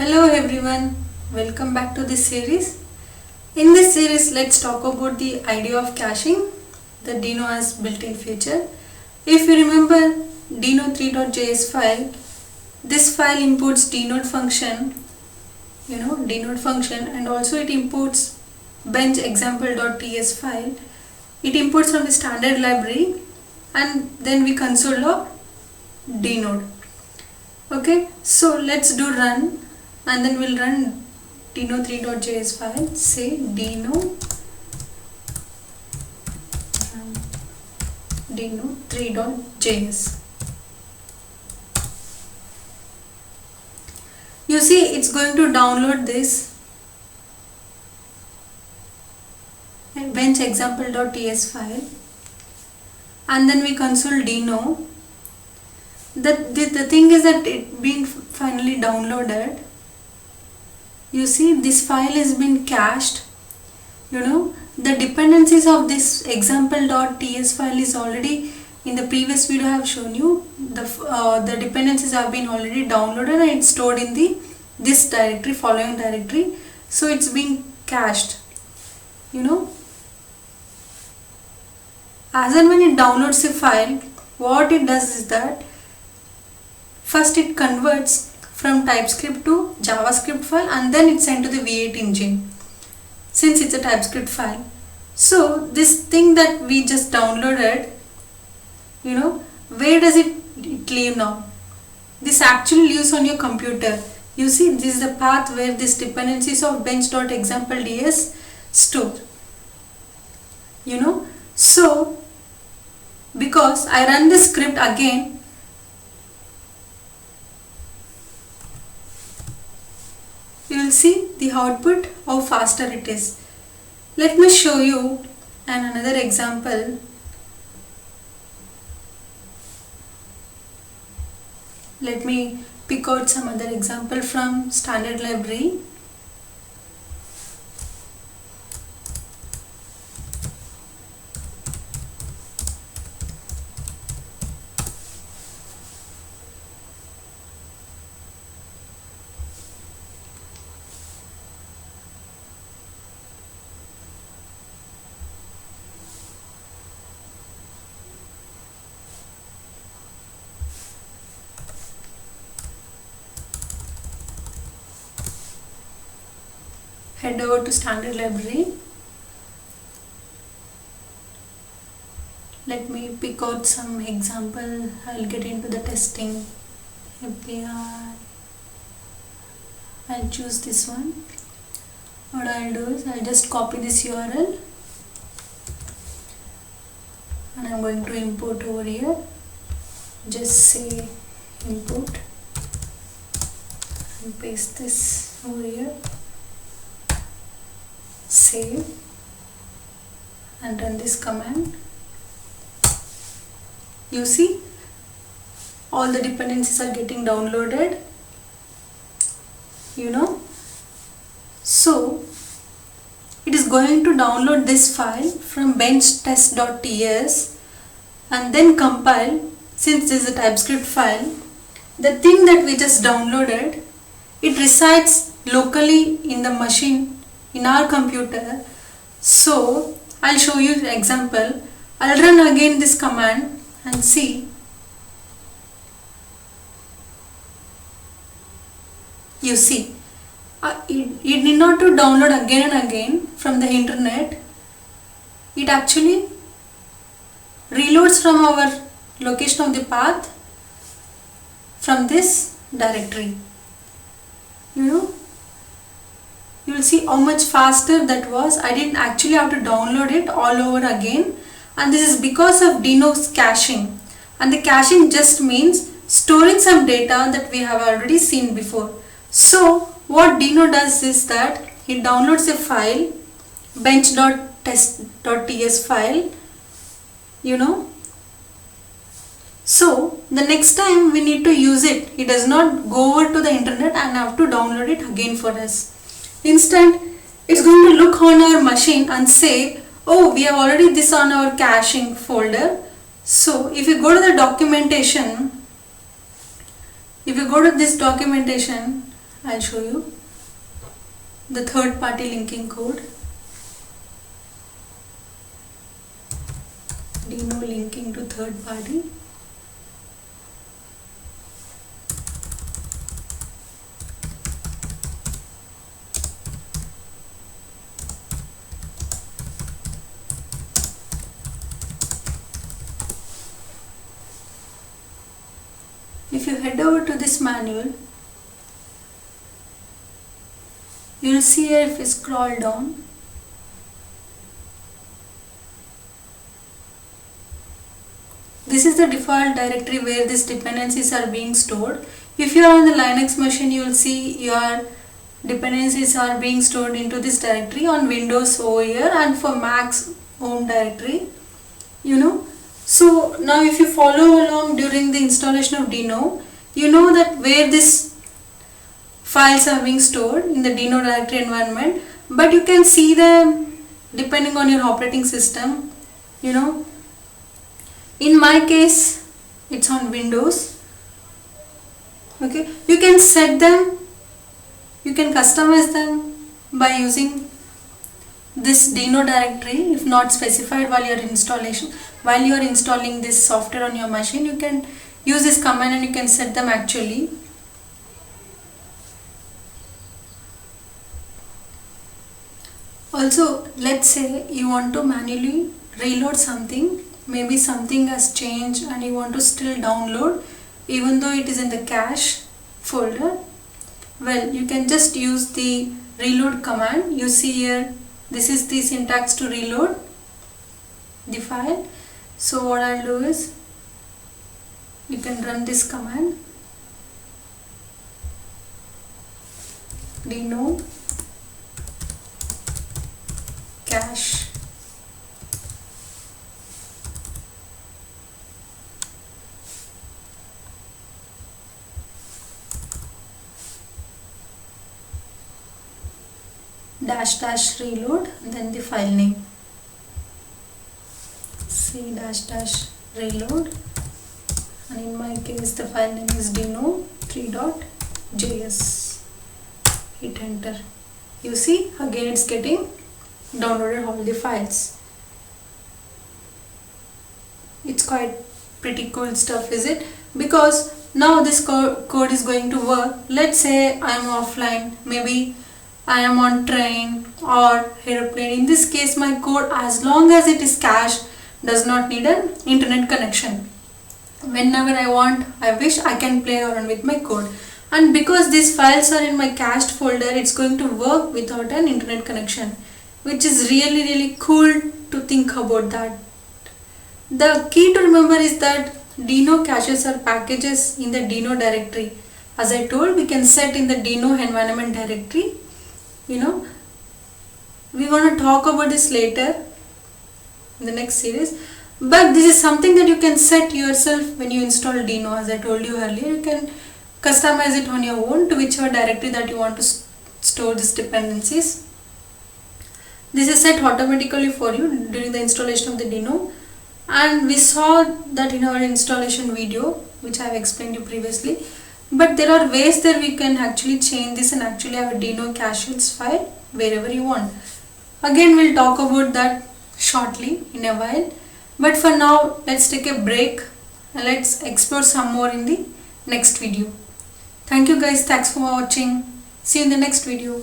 Hello everyone, welcome back to this series. In this series, let's talk about the idea of caching that Deno has built-in feature. If you remember Deno3.js file, this file imports denote function, denote function, and also it imports bench example.ts file. It imports from the standard library and then we console log denote. Okay, so let's do run and then we'll run deno3.js file, say deno3.js. You see it's going to download this bench example.ts file and then we console deno. The thing is that it being finally downloaded. You see this file has been cached. The dependencies of this example.ts file is already in the previous video I have shown you. The dependencies have been already downloaded and it's stored in this directory, following directory. So it's being cached. As and when it downloads a file, what it does is that first it converts from TypeScript to JavaScript file and then it's sent to the V8 engine since it's a TypeScript file. So this thing that we just downloaded, where does it live now? This actually lives on your computer. You see, this is the path where this dependencies of bench.example.ts store. So because I run this script again, you will see the output, how faster it is. Let me show you another example. Let me pick out some other example from standard library. Head over to standard library. Let me pick out some example. I'll get into the testing API. I'll choose this one. What I'll do is I'll just copy this URL and I'm going to import over here. Just say import and paste this over here. Save and run this command. You see all the dependencies are getting downloaded. So it is going to download this file from bench.test.ts and then compile. Since this is a TypeScript file, the thing that we just downloaded, it resides locally in the machine in our computer. So I'll show you an example. I'll run again this command and see. You see, it need not to download again and again from the internet. It actually reloads from our location of the path from this directory. You will see how much faster that was. I didn't actually have to download it all over again, and this is because of Deno's caching. And the caching just means storing some data that we have already seen before. So what Deno does is that it downloads a file, bench.test.ts file, So the next time we need to use it, it does not go over to the internet and have to download it again for us. Instead, it's going to look on our machine and say, oh, we have already this on our caching folder. So if you go to the documentation, if you go to this documentation I'll show you the third party linking code. Dino linking to third party. If you head over to this manual, you'll see here, if you scroll down, this is the default directory where these dependencies are being stored. If you are on the Linux machine, you will see your dependencies are being stored into this directory. On Windows over here, and for Mac's home directory, So now if you follow along during the installation of Dino, you know that where this files are being stored in the Dino directory environment, but you can see them depending on your operating system. In my case, it's on Windows. Okay, you can set them, you can customize them by using this Dino directory. If not specified while you are installing this software on your machine, you can use this command and you can set them actually. Also, let's say you want to manually reload something, maybe something has changed and you want to still download even though it is in the cache folder. Well, you can just use the reload command. You see here, this is the syntax to reload the file. So what I'll do is, you can run this command, dino cache -- reload, then the file name c -- reload, and in my case the file name is dino3.js. hit enter. You see, again it's getting downloaded all the files. It's quite pretty cool stuff, is it? Because now this code is going to work. Let's say I am offline, maybe I am on train or airplane. In this case, my code, as long as it is cached, does not need an internet connection. Whenever I want, I wish, I can play around with my code. And because these files are in my cached folder, it's going to work without an internet connection, which is really cool to think about that. The key to remember is that Dino caches are packages in the Dino directory. As I told, we can set in the Dino environment directory. We're going to talk about this later in the next series, but this is something that you can set yourself when you install Dino. As I told you earlier, you can customize it on your own to whichever directory that you want to store these dependencies. This is set automatically for you during the installation of the Dino, and we saw that in our installation video, which I have explained you previously. But there are ways that we can actually change this and actually have a Dino caches file wherever you want. Again, we'll talk about that shortly in a while. But for now, let's take a break and let's explore some more in the next video. Thank you guys. Thanks for watching. See you in the next video.